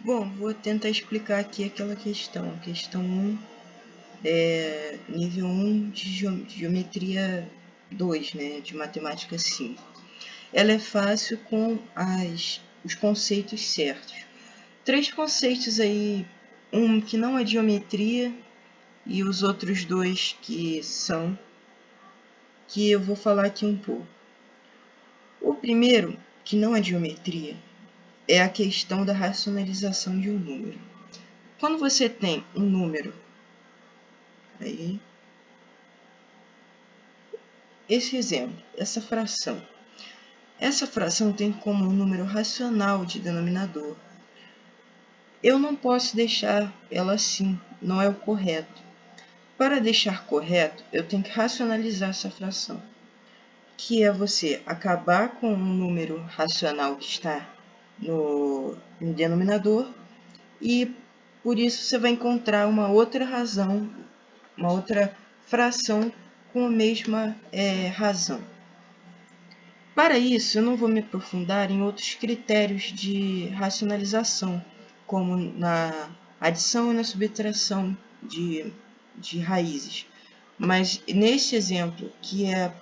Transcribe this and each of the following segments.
Bom, vou tentar explicar aqui aquela questão. Questão 1, nível 1 de geometria 2, né, de matemática 5. Ela é fácil com os conceitos certos. 3 conceitos aí, um que não é de geometria e os outros 2 que são, que eu vou falar aqui um pouco. O primeiro, que não é de geometria, é a questão da racionalização de um número. Quando você tem um número, aí, esse exemplo, essa fração tem como um número racional de denominador. Eu não posso deixar ela assim, não é o correto. Para deixar correto, eu tenho que racionalizar essa fração, que é você acabar com um número racional que está no denominador e por isso você vai encontrar uma outra razão, uma outra fração com a mesma razão. Para isso, eu não vou me aprofundar em outros critérios de racionalização, como na adição e na subtração de raízes. Mas neste exemplo, que é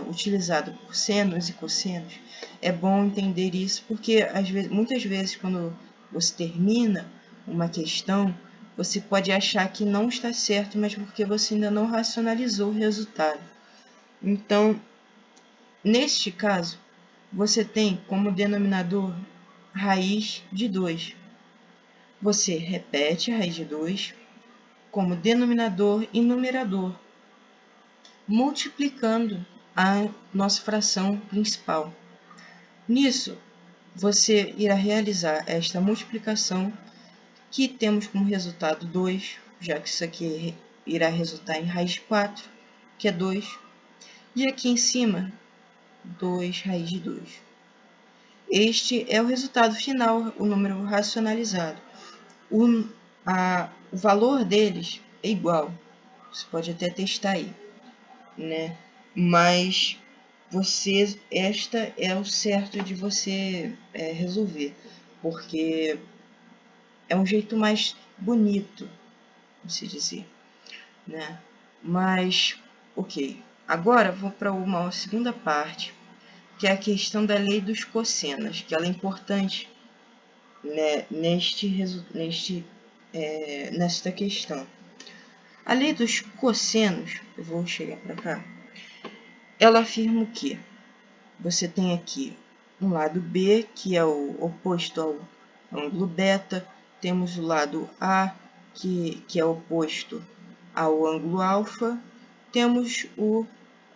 utilizado por senos e cossenos, é bom entender isso, porque muitas vezes, quando você termina uma questão, você pode achar que não está certo, mas porque você ainda não racionalizou o resultado. Então, neste caso, você tem como denominador raiz de 2. Você repete a raiz de 2 como denominador e numerador, multiplicando a nossa fração principal. Nisso, você irá realizar esta multiplicação, que temos como resultado 2, já que isso aqui irá resultar em raiz de 4, que é 2. E aqui em cima, 2 raiz de 2. Este é o resultado final, o número racionalizado. O valor deles é igual. Você pode até testar aí, né? Mas esta é o certo de você resolver, porque é um jeito mais bonito de se dizer, né? Mas, ok. Agora vou para uma segunda parte, que é a questão da lei dos cossenos, que ela é importante, né, nesta questão. A lei dos cossenos, eu vou chegar para cá, ela afirma o quê? Você tem aqui um lado B, que é o oposto ao ângulo beta, temos o lado A, que é oposto ao ângulo alfa, temos o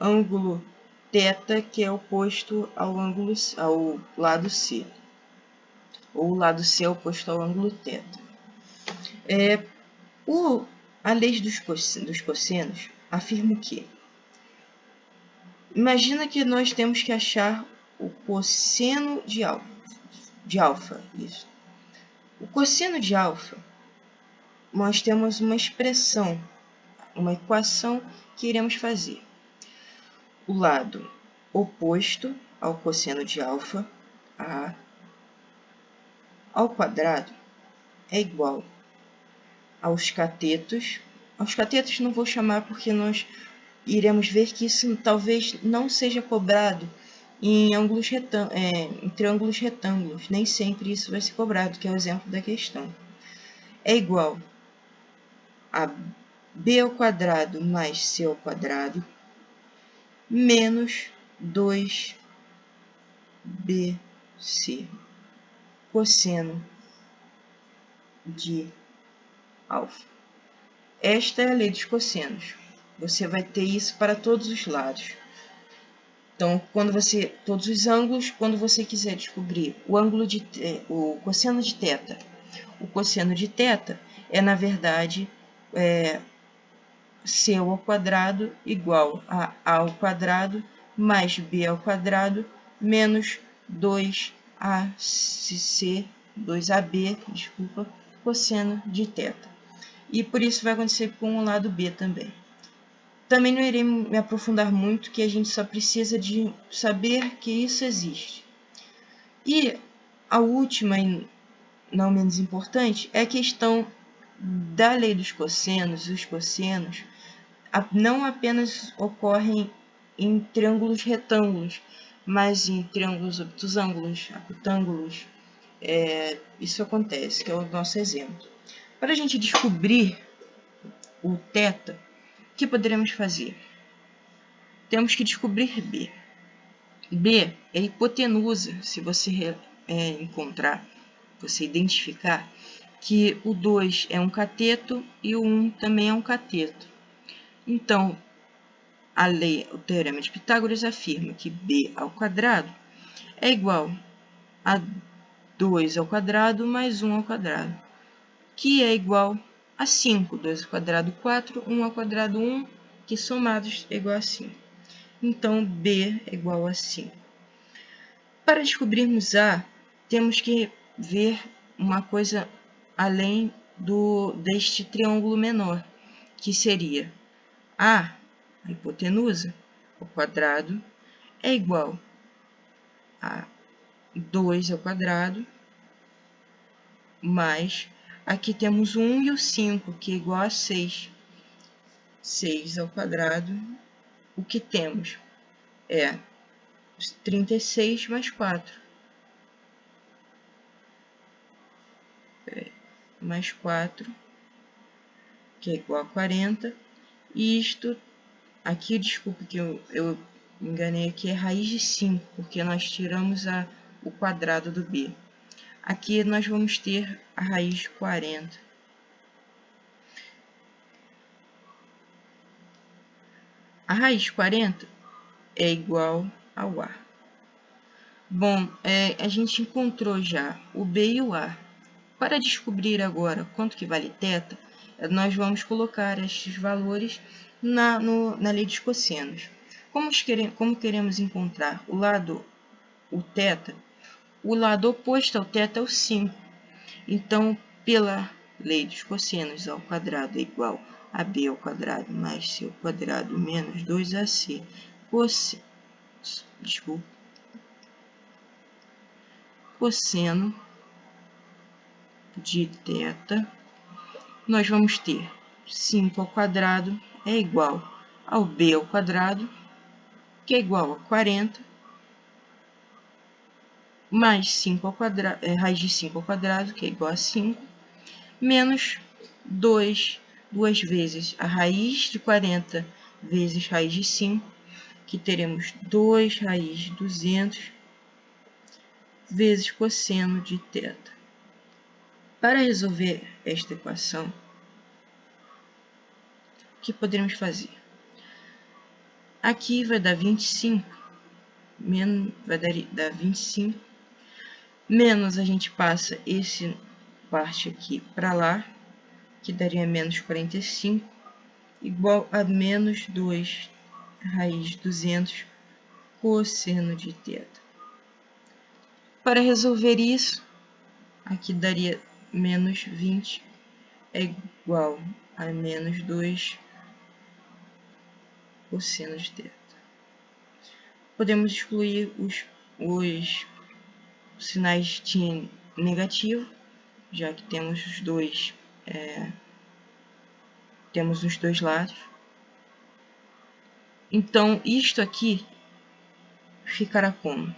ângulo θ, que é oposto ao lado C, ou o lado C é oposto ao ângulo θ. A lei dos cossenos afirma o quê? Imagina que nós temos que achar o cosseno de alfa. Isso. O cosseno de alfa, nós temos uma expressão, uma equação que iremos fazer. O lado oposto ao cosseno de alfa, A, ao quadrado, é igual aos catetos. Aos catetos não vou chamar porque nós iremos ver que isso talvez não seja cobrado em triângulos retângulos. Nem sempre isso vai ser cobrado, que é o exemplo da questão. É igual a b ao quadrado mais c ao quadrado menos 2bc cosseno de alfa. Esta é a lei dos cossenos. Você vai ter isso para todos os lados. Então, todos os ângulos, quando você quiser descobrir o cosseno de θ, o cosseno de θ é, na verdade, c ao quadrado igual a ao quadrado mais b ao quadrado menos 2ab, cosseno de θ. E por isso vai acontecer com o lado B também. Também não irei me aprofundar muito, que a gente só precisa de saber que isso existe. E a última não menos importante, é a questão da lei dos cossenos. Os cossenos não apenas ocorrem em triângulos retângulos, mas em triângulos obtusângulos, acutângulos. Isso acontece, que é o nosso exemplo. Para a gente descobrir o θ, o que poderemos fazer? Temos que descobrir B. B é a hipotenusa, se você encontrar, você identificar que o 2 é um cateto e o 1 também é um cateto. Então, o teorema de Pitágoras afirma que B ao quadrado é igual a 2 ao quadrado mais 1 ao quadrado, que é igual a 5. 2 ao quadrado, 4, 1 ao quadrado, 1, que somados é igual a 5. Então, B é igual a 5. Para descobrirmos A, temos que ver uma coisa além deste triângulo menor, que seria A, a hipotenusa, ao quadrado, é igual a 2 ao quadrado, mais, aqui temos o 1 e o 5, que é igual a 6. 6 ao quadrado, o que temos é 36 mais 4. Mais 4, que é igual a 40. E isto, aqui, desculpa que eu me enganei aqui, é raiz de 5, porque nós tiramos o quadrado do B. Aqui nós vamos ter a raiz de 40. A raiz de 40 é igual ao A. Bom, a gente encontrou já o B e o A. Para descobrir agora quanto que vale θ, nós vamos colocar estes valores na lei dos cossenos. Como queremos encontrar o θ, o lado oposto ao θ é o 5. Então, pela lei dos cossenos, A ao quadrado é igual a B ao quadrado mais C ao quadrado menos 2AC cosseno de θ, nós vamos ter 5 ao quadrado é igual ao B ao quadrado, que é igual a 40, mais 5 ao quadrado, raiz de 5 ao quadrado, que é igual a 5, menos 2 vezes a raiz de 40 vezes raiz de 5, que teremos 2 raiz de 200 vezes cosseno de θ. Para resolver esta equação, o que podemos fazer? Aqui vai dar 25, dar 25, menos a gente passa esse parte aqui para lá, que daria menos 45, igual a menos 2 raiz de 200 cosseno de θ. Para resolver isso, aqui daria menos 20 é igual a menos 2 cosseno de θ. Podemos excluir os sinais de negativo, já que temos os dois lados. Então, isto aqui ficará como?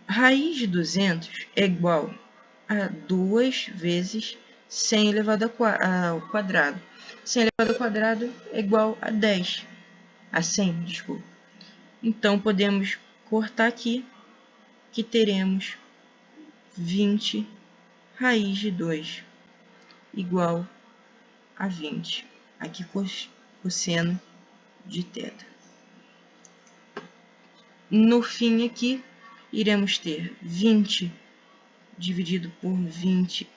Raiz de 200 é igual a 2 vezes 100 elevado ao quadrado. 100 elevado ao quadrado é igual a 10. A 100, desculpa. Então, podemos cortar aqui, que teremos 20 raiz de 2 igual a 20. Aqui, cosseno de θ. No fim aqui, iremos ter 20 dividido por 20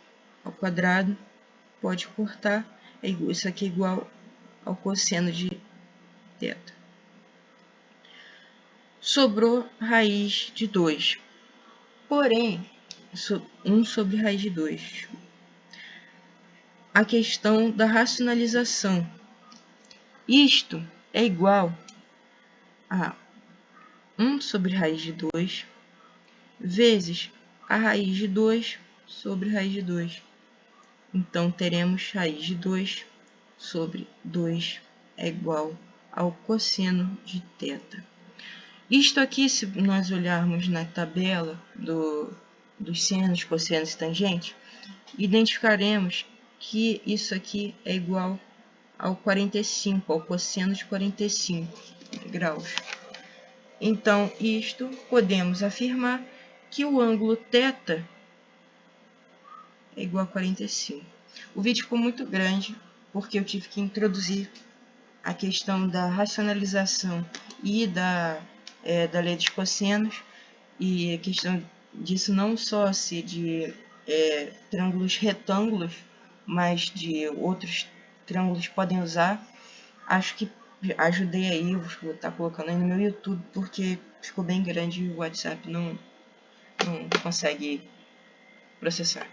ao quadrado. Pode cortar. Isso aqui é igual ao cosseno de θ. Sobrou raiz de 2. Porém, 1 sobre raiz de 2. A questão da racionalização. Isto é igual a 1 sobre raiz de 2 vezes a raiz de 2 sobre raiz de 2. Então, teremos raiz de 2 sobre 2 é igual ao cosseno de θ. Isto aqui, se nós olharmos na tabela dos senos, cossenos e tangentes, identificaremos que isso aqui é igual ao 45, ao cosseno de 45 graus. Então, isto podemos afirmar que o ângulo θ é igual a 45. O vídeo ficou muito grande, porque eu tive que introduzir a questão da racionalização e da lei dos cossenos, e a questão disso não só se de triângulos retângulos, mas de outros triângulos podem usar. Acho que ajudei aí, vou estar colocando aí no meu YouTube, porque ficou bem grande e o WhatsApp não consegue processar.